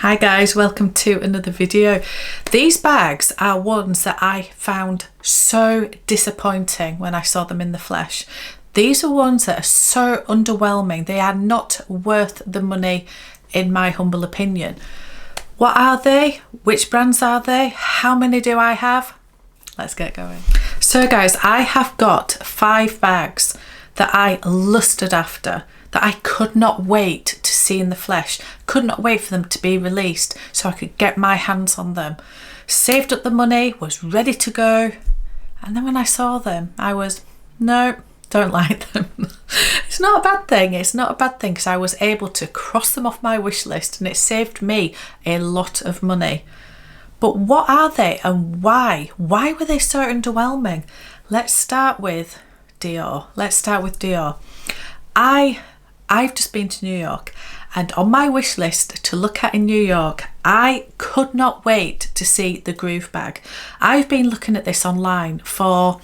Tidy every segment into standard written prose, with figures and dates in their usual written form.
Hi guys, welcome to another video. These bags are ones that I found so disappointing when I saw them in the flesh. These are ones that are so underwhelming. They are not worth the money in my humble opinion. What are they? Which brands are they? How many do I have? Let's get going. So guys, I have got 5 bags that I lusted after, that I could not wait to see in the flesh, could not wait for them to be released so I could get my hands on them. Saved up the money, was ready to go, and then when I saw them I was, no, don't like them. It's not a bad thing, it's not a bad thing, because I was able to cross them off my wish list and it saved me a lot of money. But what are they and why? Why were they so underwhelming? Let's start with Dior. I've just been to New York, and on my wish list to look at in New York, I could not wait to see the Groove bag. I've been looking at this online for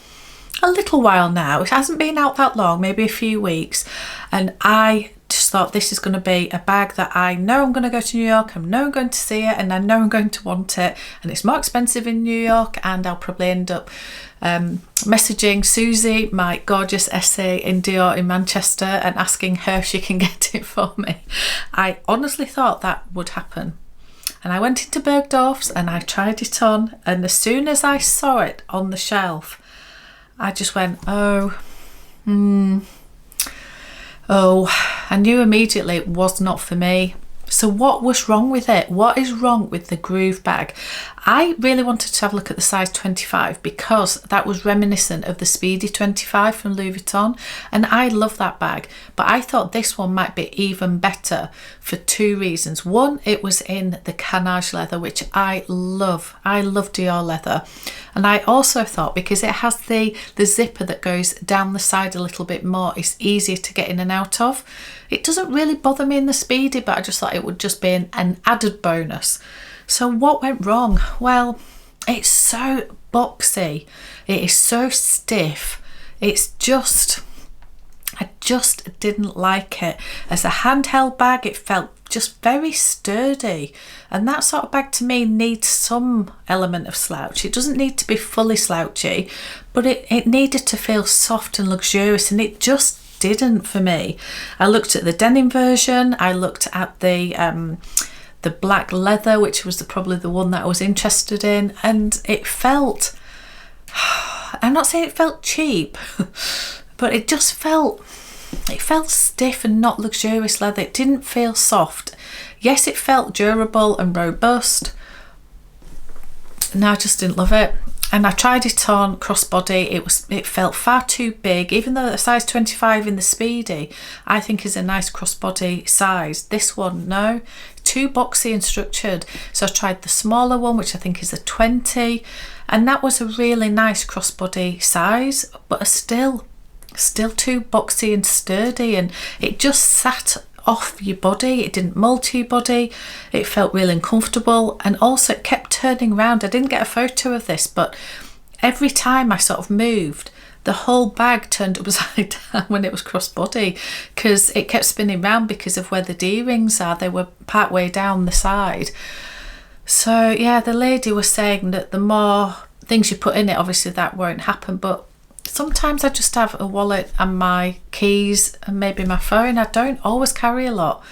a little while now. It hasn't been out that long, maybe a few weeks, and I just thought this is going to be a bag that I know I'm going to go to New York, I know I'm going to see it, and I know I'm going to want it, and it's more expensive in New York, and I'll probably end up messaging Susie, my gorgeous essay in Dior in Manchester, and asking her if she can get it for me. I honestly thought that would happen, and I went into Bergdorf's and I tried it on, and as soon as I saw it on the shelf I just went, oh, I knew immediately it was not for me. So what was wrong with it? What is wrong with the Groove bag? I really wanted to have a look at the size 25 because that was reminiscent of the Speedy 25 from Louis Vuitton, and I love that bag, but I thought this one might be even better for 2 reasons. One, it was in the canage leather, which I love. I love Dior leather. And I also thought because it has the zipper that goes down the side a little bit more, it's easier to get in and out of. It doesn't really bother me in the Speedy, but I just thought it would just be an added bonus. So what went wrong? Well, it's so boxy. It is so stiff. It's just, I just didn't like it. As a handheld bag, it felt just very sturdy, and that sort of bag to me needs some element of slouch. It doesn't need to be fully slouchy, but it needed to feel soft and luxurious, and it just didn't for me. I looked at the denim version, I looked at the black leather, which was probably the one that I was interested in, and it felt, I'm not saying it felt cheap, but it just felt, it felt stiff and not luxurious leather. It didn't feel soft. Yes, it felt durable and robust, and I just didn't love it. And I tried it on crossbody. It felt far too big, even though the size 25 in the Speedy I think is a nice crossbody size. This one, no, too boxy and structured. So I tried the smaller one, which I think is a 20, and that was a really nice crossbody size, but still too boxy and sturdy, and it just sat off your body. It didn't mold to your body. It felt really uncomfortable, and also it kept turning around. I didn't get a photo of this, but every time I sort of moved, the whole bag turned upside down when it was crossbody, because it kept spinning round because of where the D-rings are. They were part way down the side. So yeah, the lady was saying that the more things you put in it, obviously that won't happen, but sometimes I just have a wallet and my keys and maybe my phone. I don't always carry a lot.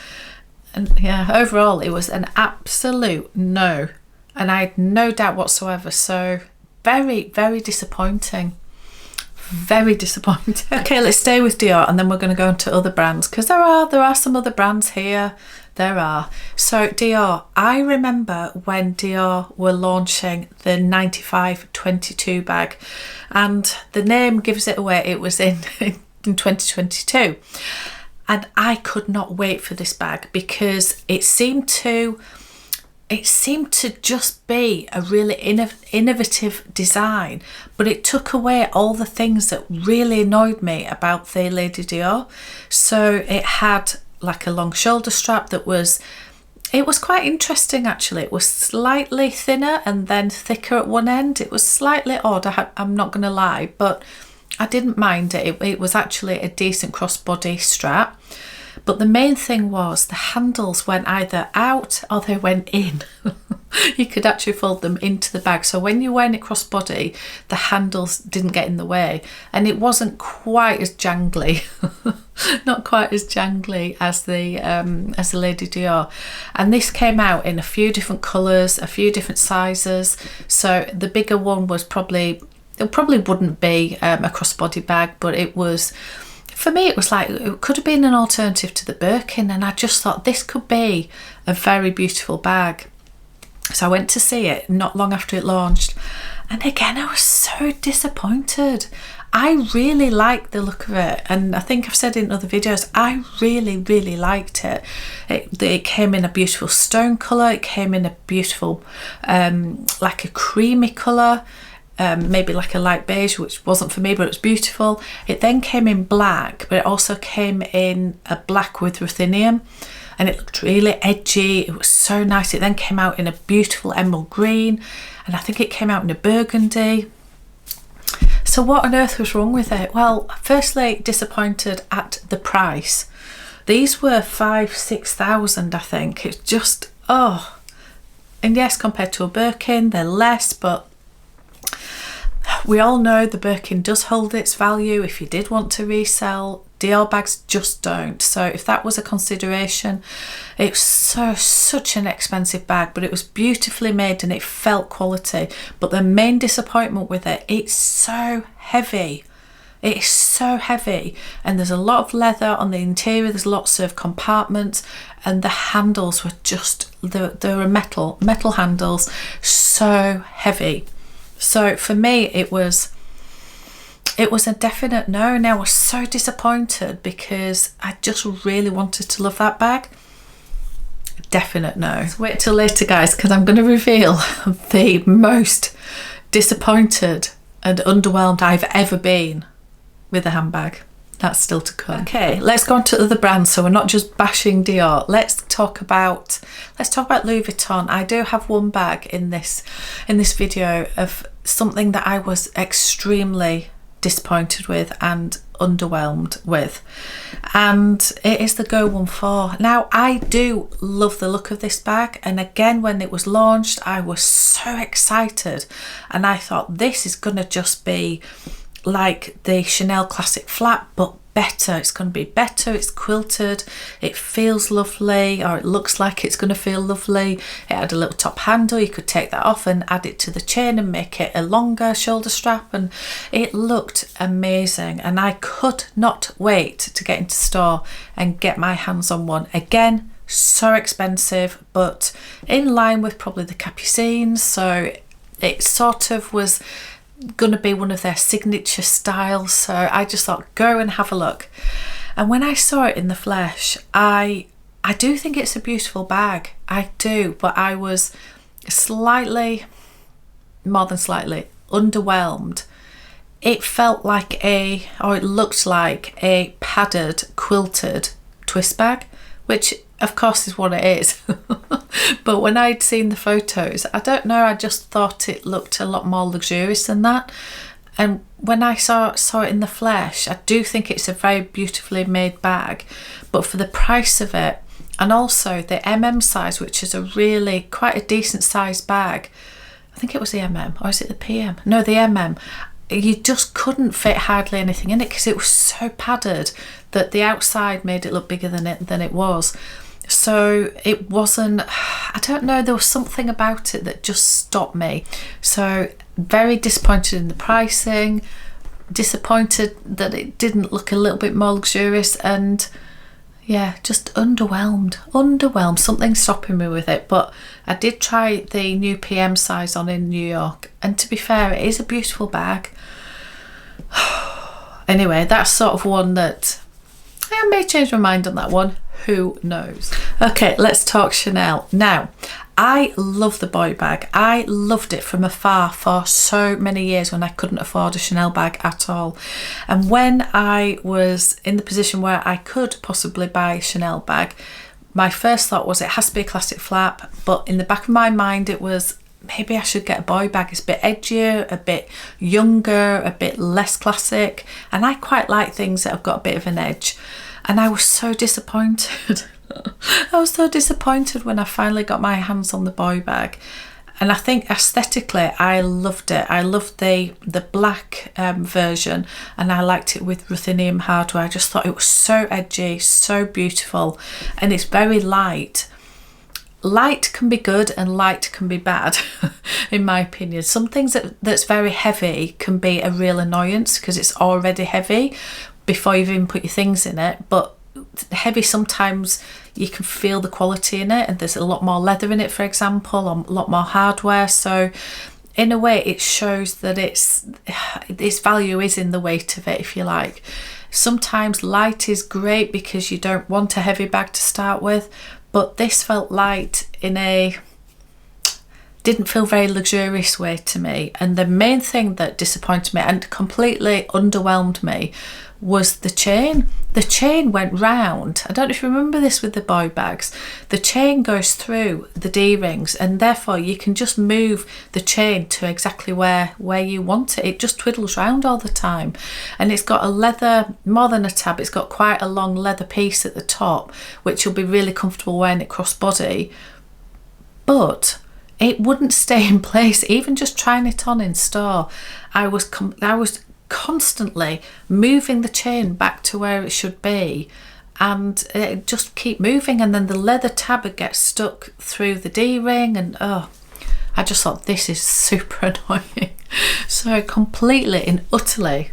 And yeah, overall it was an absolute no, and I had no doubt whatsoever. So very, very disappointing. Very disappointing. Okay, let's stay with Dior, and then we're going to go into other brands, because there are some other brands here. There are. So Dior, I remember when Dior were launching the 9522 bag, and the name gives it away, it was in 2022, and I could not wait for this bag because it seemed to just be a really innovative design, but it took away all the things that really annoyed me about the Lady Dior. So it had like a long shoulder strap that was, it was quite interesting actually. It was slightly thinner and then thicker at one end. It was slightly odd, I'm not gonna lie, but I didn't mind it. It was actually a decent crossbody strap. But the main thing was the handles went either out or they went in. You could actually fold them into the bag, so when you're wearing it crossbody, the handles didn't get in the way, and it wasn't quite as jangly. Not quite as jangly as the Lady Dior. And this came out in a few different colours, a few different sizes. So the bigger one was probably, it probably wouldn't be a crossbody bag, but it was, for me, it was like, it could have been an alternative to the Birkin, and I just thought this could be a very beautiful bag. So I went to see it not long after it launched, and again I was so disappointed. I really liked the look of it, and I think I've said in other videos, I really liked it. It came in a beautiful stone colour, it came in a beautiful like a creamy colour, maybe like a light beige, which wasn't for me, but it was beautiful. It then came in black, but it also came in a black with ruthenium, and it looked really edgy. It was so nice. It then came out in a beautiful emerald green, and I think it came out in a burgundy. So what on earth was wrong with it? Well, firstly, disappointed at the price. These were 5,000–6,000, I think. It's just, oh, and yes, compared to a Birkin, they're less, but we all know the Birkin does hold its value if you did want to resell. Dior bags just don't. So if that was a consideration, it's such an expensive bag, but it was beautifully made and it felt quality. But the main disappointment with it, it's so heavy. It's so heavy, and there's a lot of leather on the interior, there's lots of compartments, and the handles were just, they were metal handles, so heavy. So for me, it was a definite no, and I was so disappointed because I just really wanted to love that bag. Definite no. So wait till later, guys, because I'm going to reveal the most disappointed and underwhelmed I've ever been with a handbag. That's still to come. Okay, let's go on to other brands, so we're not just bashing Dior. Let's talk about Louis Vuitton. I do have one bag in this video of something that I was extremely disappointed with and underwhelmed with, and it is the Go 14. Now, I do love the look of this bag, and again, when it was launched, I was so excited, and I thought this is gonna just be like the Chanel classic flap, but better. It's going to be better. It's quilted, it feels lovely, or it looks like it's going to feel lovely. It had a little top handle, you could take that off and add it to the chain and make it a longer shoulder strap, and it looked amazing, and I could not wait to get into store and get my hands on one. Again, so expensive, but in line with probably the Capucines, so it sort of was gonna be one of their signature styles. So I just thought, go and have a look. And when I saw it in the flesh, I do think it's a beautiful bag, I do, but I was slightly, more than slightly, underwhelmed. It felt like it looked like a padded, quilted twist bag, which of course is what it is. But when I'd seen the photos, I don't know, I just thought it looked a lot more luxurious than that. And when I saw it in the flesh, I do think it's a very beautifully made bag, but for the price of it, and also the MM size, which is a really quite a decent sized bag. I think it was the MM, or is it the PM? No, the MM. You just couldn't fit hardly anything in it because it was so padded that the outside made it look bigger than it was. So it wasn't, I don't know, there was something about it that just stopped me. So very disappointed in the pricing, disappointed that it didn't look a little bit more luxurious, and yeah, just underwhelmed. Something stopping me with it. But I did try the new PM size on in New York, and to be fair, it is a beautiful bag. Anyway, that's sort of one that I may change my mind on that one. Who knows? Okay, let's talk Chanel. Now, I love the boy bag. I loved it from afar for so many years when I couldn't afford a Chanel bag at all. And when I was in the position where I could possibly buy a Chanel bag, my first thought was it has to be a classic flap, but in the back of my mind it was, maybe I should get a boy bag. It's a bit edgier, a bit younger, a bit less classic, and I quite like things that have got a bit of an edge. and I was so disappointed. I was so disappointed when I finally got my hands on the boy bag. And I think aesthetically I loved it. I loved the black version, and I liked it with ruthenium hardware. I just thought it was so edgy, so beautiful, and it's very light. Light can be good and light can be bad, in my opinion. Some things that's very heavy can be a real annoyance because it's already heavy before you've even put your things in it. But heavy, sometimes you can feel the quality in it, and there's a lot more leather in it, for example, or a lot more hardware. So in a way it shows that its value is in the weight of it, if you like. Sometimes light is great because you don't want a heavy bag to start with, but this felt light in a didn't feel very luxurious way to me. And the main thing that disappointed me and completely underwhelmed me was the chain. The chain went round. I don't know if you remember this with the boy bags. The chain goes through the D-rings, and therefore you can just move the chain to exactly where you want it. It just twiddles round all the time. And it's got a leather, more than a tab, it's got quite a long leather piece at the top, which you'll be really comfortable wearing it crossbody. But it wouldn't stay in place. Even just trying it on in store, I was constantly moving the chain back to where it should be, and it just keep moving, and then the leather tab would get stuck through the D-ring, and I just thought, this is super annoying. So completely and utterly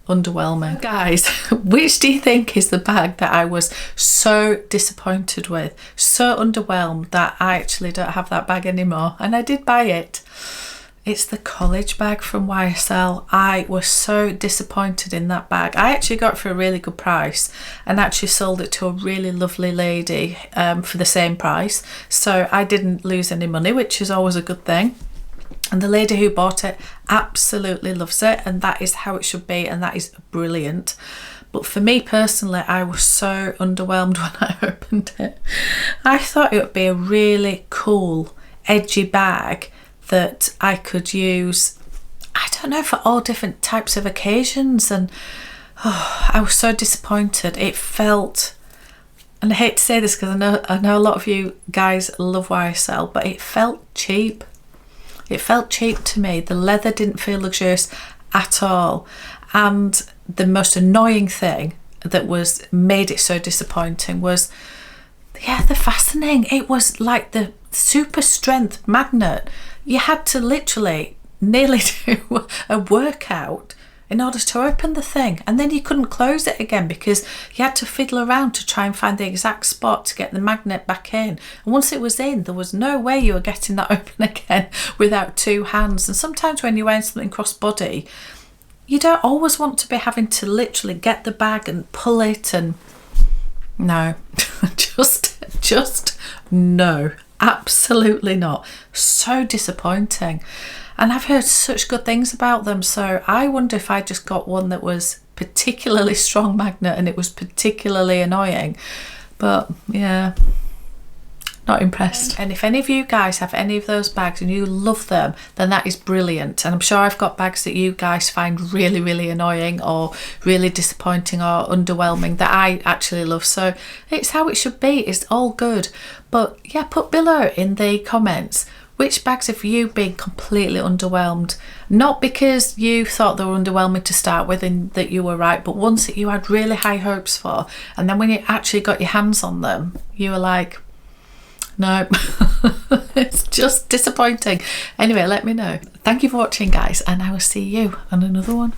underwhelming. Guys, which do you think is the bag that I was so disappointed with, so underwhelmed that I actually don't have that bag anymore? And I did buy it. It's the college bag from YSL. I was so disappointed in that bag. I actually got it for a really good price and actually sold it to a really lovely lady for the same price. So I didn't lose any money, which is always a good thing. And the lady who bought it absolutely loves it, and that is how it should be, and that is brilliant. But for me personally, I was so underwhelmed when I opened it. I thought it would be a really cool, edgy bag that I could use, I don't know, for all different types of occasions. And I was so disappointed. It felt, and I hate to say this because I know a lot of you guys love YSL, but it felt cheap. It felt cheap to me. The leather didn't feel luxurious at all. And the most annoying thing that made it so disappointing was, the fastening. It was like the super strength magnet. You had to literally nearly do a workout in order to open the thing, and then you couldn't close it again because you had to fiddle around to try and find the exact spot to get the magnet back in. And once it was in, there was no way you were getting that open again without two hands. And sometimes when you're wearing something crossbody, you don't always want to be having to literally get the bag and pull it, and no, just no, absolutely not. So disappointing. And I've heard such good things about them, so I wonder if I just got one that was particularly strong magnet and it was particularly annoying. But yeah, not impressed. And if any of you guys have any of those bags and you love them, then that is brilliant. And I'm sure I've got bags that you guys find really, really annoying or really disappointing or underwhelming that I actually love. So it's how it should be. It's all good. But yeah, put below in the comments, which bags have you been completely underwhelmed? Not because you thought they were underwhelming to start with and that you were right, but ones that you had really high hopes for, and then when you actually got your hands on them, you were like, no, it's just disappointing. Anyway, let me know. Thank you for watching, guys, and I will see you on another one.